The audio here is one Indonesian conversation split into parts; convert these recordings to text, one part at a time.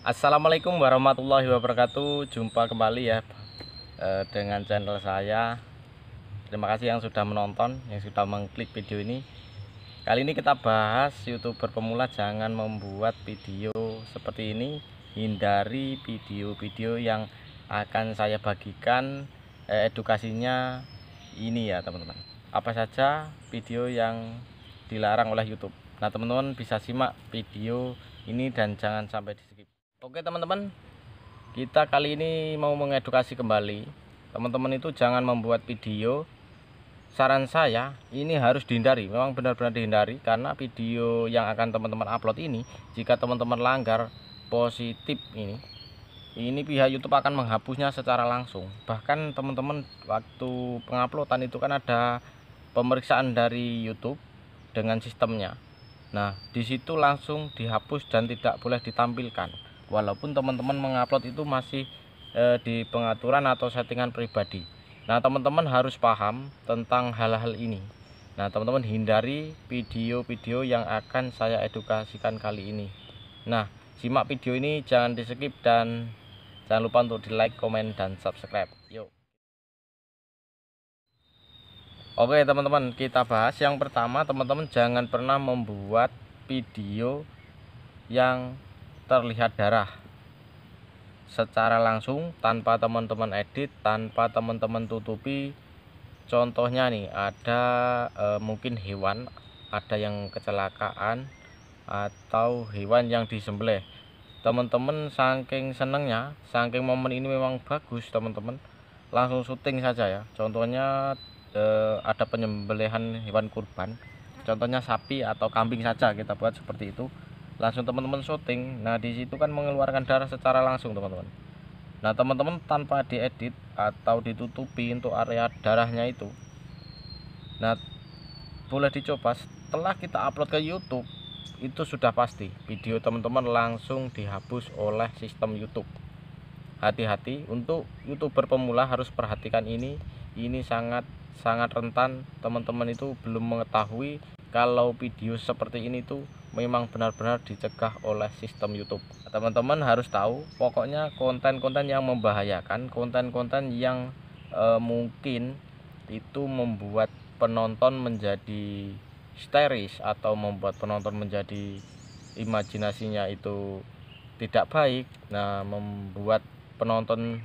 Assalamualaikum warahmatullahi wabarakatuh. Jumpa kembali ya dengan channel saya. Terima kasih yang sudah menonton, yang sudah mengklik video ini. Kali ini kita bahas YouTuber pemula jangan membuat video seperti ini. Hindari video-video yang akan saya bagikan edukasinya ini ya teman-teman. Apa saja video yang dilarang oleh YouTube. Nah teman-teman bisa simak video ini dan jangan sampai di skip. Oke teman-teman, kita kali ini mau mengedukasi kembali teman-teman itu jangan membuat video. Saran saya ini harus dihindari, memang benar-benar dihindari, karena video yang akan teman-teman upload ini jika teman-teman langgar positif ini pihak YouTube akan menghapusnya secara langsung. Bahkan teman-teman waktu penguploadan itu kan ada pemeriksaan dari YouTube dengan sistemnya. Nah disitu langsung dihapus dan tidak boleh ditampilkan. Walaupun teman-teman mengupload itu masih di pengaturan atau settingan pribadi. Nah teman-teman harus paham tentang hal-hal ini. Nah teman-teman hindari video-video yang akan saya edukasikan kali ini. Nah simak video ini, jangan di skip dan jangan lupa untuk di like, komen, dan subscribe. Yuk. Oke teman-teman, kita bahas yang pertama. Teman-teman jangan pernah membuat video yang terlihat darah secara langsung tanpa teman-teman edit, tanpa teman-teman tutupi. Contohnya nih ada mungkin hewan, ada yang kecelakaan atau hewan yang disembelih. Teman-teman saking senengnya, saking momen ini memang bagus, teman-teman langsung syuting saja ya. Contohnya ada penyembelihan hewan kurban, contohnya sapi atau kambing saja, kita buat seperti itu, langsung teman-teman syuting. Nah di situ kan mengeluarkan darah secara langsung teman-teman. Nah teman-teman tanpa diedit atau ditutupi untuk area darahnya itu, nah boleh dicoba setelah kita upload ke YouTube, itu sudah pasti video teman-teman langsung dihapus oleh sistem YouTube. Hati-hati, untuk YouTuber pemula harus perhatikan ini sangat rentan. Teman-teman itu belum mengetahui kalau video seperti ini tuh memang benar-benar dicegah oleh sistem YouTube. Teman-teman harus tahu, pokoknya konten-konten yang membahayakan, konten-konten yang mungkin itu membuat penonton menjadi histeris atau membuat penonton menjadi imajinasinya itu tidak baik. Nah membuat penonton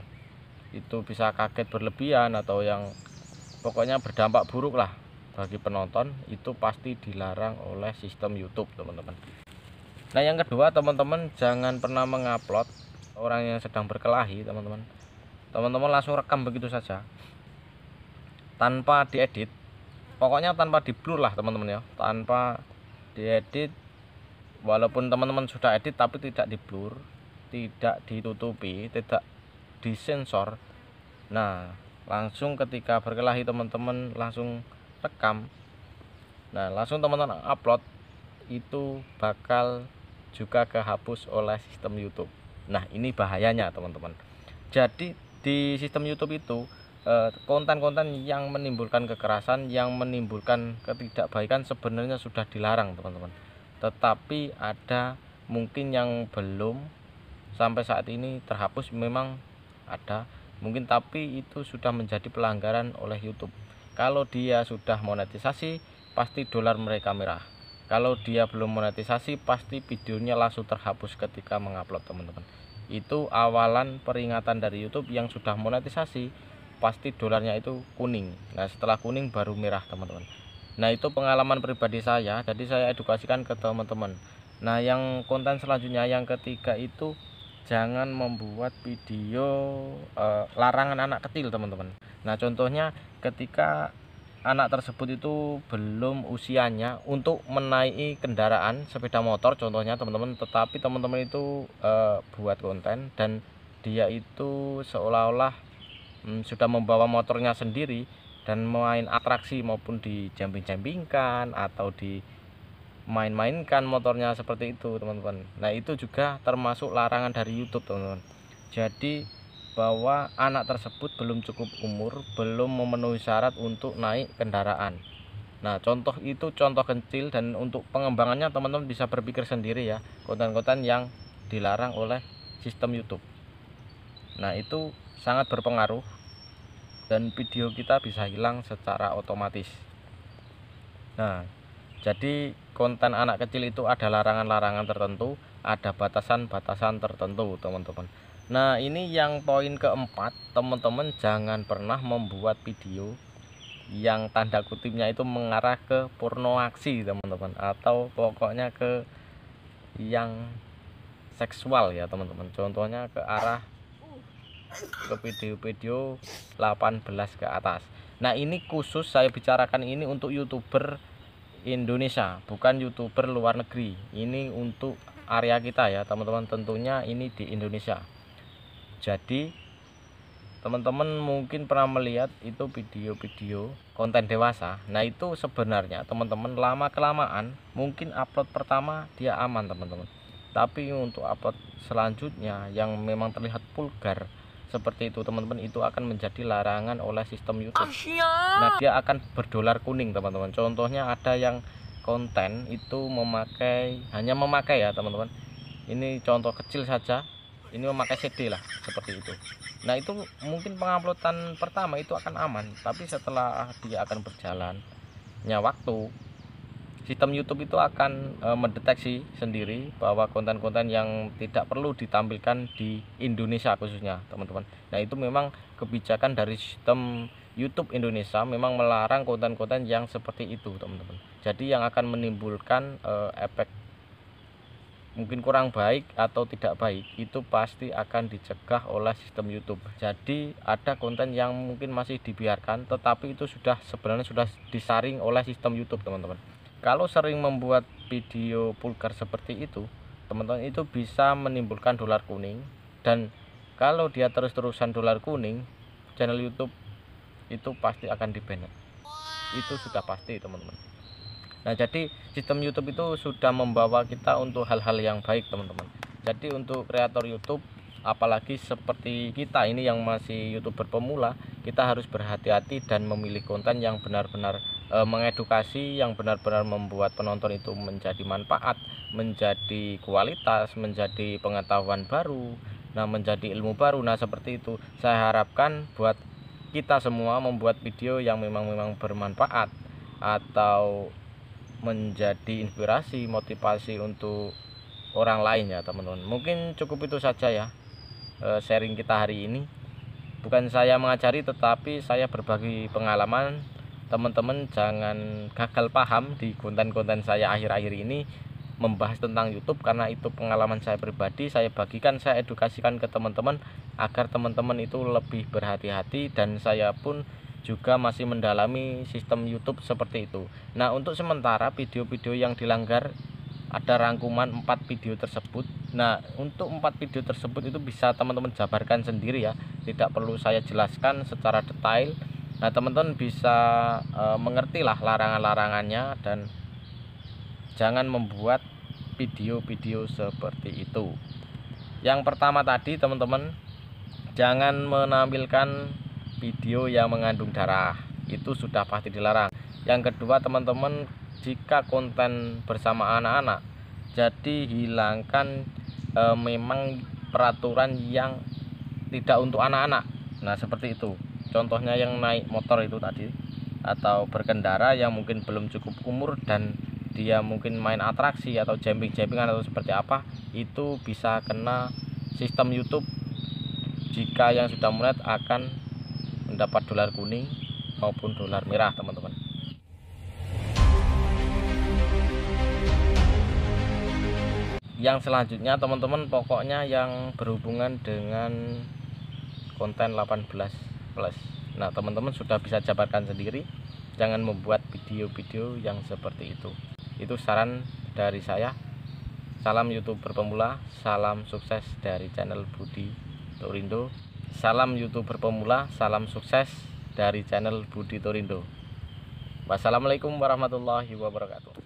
itu bisa kaget berlebihan atau yang pokoknya berdampak buruk lah bagi penonton, itu pasti dilarang oleh sistem YouTube teman-teman. Nah yang kedua, teman-teman jangan pernah mengupload orang yang sedang berkelahi. Teman-teman langsung rekam begitu saja tanpa diedit, pokoknya tanpa di blur lah teman-teman ya, tanpa diedit. Walaupun teman-teman sudah edit tapi tidak di blur, tidak ditutupi, tidak disensor. Nah langsung ketika berkelahi teman-teman langsung rekam, nah langsung teman-teman upload, itu bakal juga kehapus oleh sistem YouTube. Nah ini bahayanya teman-teman. Jadi di sistem YouTube itu konten-konten yang menimbulkan kekerasan, yang menimbulkan ketidakbaikan sebenarnya sudah dilarang teman-teman. Tetapi ada mungkin yang belum sampai saat ini terhapus, memang ada mungkin, tapi itu sudah menjadi pelanggaran oleh YouTube. Kalau dia sudah monetisasi pasti dolar mereka merah. Kalau dia belum monetisasi pasti videonya langsung terhapus ketika mengupload teman-teman. Itu awalan peringatan dari YouTube. Yang sudah monetisasi pasti dolarnya itu kuning. Nah setelah kuning baru merah teman-teman. Nah itu pengalaman pribadi saya, jadi saya edukasikan ke teman-teman. Nah yang konten selanjutnya yang ketiga itu jangan membuat video larangan anak kecil teman-teman. Nah contohnya ketika anak tersebut itu belum usianya untuk menaiki kendaraan sepeda motor contohnya teman-teman, tetapi teman-teman itu buat konten dan dia itu seolah-olah sudah membawa motornya sendiri dan main atraksi maupun dijamping-jampingkan atau di main-mainkan motornya seperti itu teman-teman. Nah itu juga termasuk larangan dari YouTube teman-teman. Jadi bahwa anak tersebut belum cukup umur, belum memenuhi syarat untuk naik kendaraan. Nah contoh itu contoh kecil, dan untuk pengembangannya teman-teman bisa berpikir sendiri ya, konten-konten yang dilarang oleh sistem YouTube. Nah, itu sangat berpengaruh dan video kita bisa hilang secara otomatis. Nah, jadi konten anak kecil itu ada larangan-larangan tertentu, ada batasan-batasan tertentu, teman-teman. Nah, ini yang poin keempat, teman-teman jangan pernah membuat video yang tanda kutipnya itu mengarah ke pornoaksi, teman-teman, atau pokoknya ke yang seksual ya, teman-teman. Contohnya ke arah ke video-video 18 ke atas. Nah, ini khusus saya bicarakan ini untuk YouTuber Indonesia, bukan YouTuber luar negeri. Ini untuk area kita ya, teman-teman. Tentunya ini di Indonesia. Jadi teman-teman mungkin pernah melihat itu video-video konten dewasa. Nah, itu sebenarnya teman-teman lama kelamaan mungkin upload pertama dia aman, teman-teman. Tapi untuk upload selanjutnya yang memang terlihat vulgar seperti itu, teman-teman, itu akan menjadi larangan oleh sistem YouTube. Nah, dia akan berdolar kuning, teman-teman. Contohnya ada yang konten itu hanya memakai ya, teman-teman. Ini contoh kecil saja. Ini memakai CD lah, seperti itu. Nah, itu mungkin penguploadan pertama itu akan aman, tapi setelah dia akan berjalannya waktu, sistem YouTube itu akan mendeteksi sendiri bahwa konten-konten yang tidak perlu ditampilkan di Indonesia khususnya, teman-teman. Nah, itu memang kebijakan dari sistem YouTube Indonesia memang melarang konten-konten yang seperti itu, teman-teman. Jadi yang akan menimbulkan efek mungkin kurang baik atau tidak baik itu pasti akan dicegah oleh sistem YouTube. Jadi ada konten yang mungkin masih dibiarkan, tetapi itu sebenarnya sudah disaring oleh sistem YouTube, teman-teman. Kalau sering membuat video vulgar seperti itu, teman-teman, itu bisa menimbulkan dolar kuning. Dan kalau dia terus-terusan dolar kuning, channel YouTube itu pasti akan di-ban. Itu sudah pasti, teman-teman. Nah, jadi sistem YouTube itu sudah membawa kita untuk hal-hal yang baik, teman-teman. Jadi untuk kreator YouTube, apalagi seperti kita ini yang masih YouTuber pemula, kita harus berhati-hati dan memilih konten yang benar-benar mengedukasi, yang benar-benar membuat penonton itu menjadi manfaat, menjadi kualitas, menjadi pengetahuan baru, nah menjadi ilmu baru. Nah, seperti itu. Saya harapkan buat kita semua membuat video yang memang bermanfaat atau menjadi inspirasi, motivasi untuk orang lain ya, teman-teman. Mungkin cukup itu saja ya sharing kita hari ini. Bukan saya mengajari, tetapi saya berbagi pengalaman. Teman-teman jangan gagal paham di konten-konten saya akhir-akhir ini membahas tentang YouTube, karena itu pengalaman saya pribadi. Saya bagikan, saya edukasikan ke teman-teman agar teman-teman itu lebih berhati-hati, dan saya pun juga masih mendalami sistem YouTube seperti itu. Nah, untuk sementara video-video yang dilanggar ada rangkuman 4 video tersebut. Nah, untuk 4 video tersebut itu bisa teman-teman jabarkan sendiri ya, tidak perlu saya jelaskan secara detail. Nah, teman-teman bisa mengertilah larangan-larangannya dan jangan membuat video-video seperti itu. Yang pertama tadi, teman-teman, jangan menampilkan video yang mengandung darah, itu sudah pasti dilarang. Yang kedua, teman-teman, jika konten bersama anak-anak, jadi hilangkan memang peraturan yang tidak untuk anak-anak. Nah, seperti itu. Contohnya yang naik motor itu tadi, atau berkendara yang mungkin belum cukup umur dan dia mungkin main atraksi atau jumping-jumpingan atau seperti apa, itu bisa kena sistem YouTube. Jika yang sudah mulai akan mendapat dolar kuning maupun dolar merah, teman-teman. Yang selanjutnya, teman-teman, pokoknya yang berhubungan dengan konten 18+. Nah, teman-teman sudah bisa jabarkan sendiri, jangan membuat video-video yang seperti itu. Itu saran dari saya. Salam YouTuber pemula, salam sukses dari channel Budi Torindo. Salam YouTuber pemula, salam sukses dari channel Budi Torindo. Wassalamualaikum warahmatullahi wabarakatuh.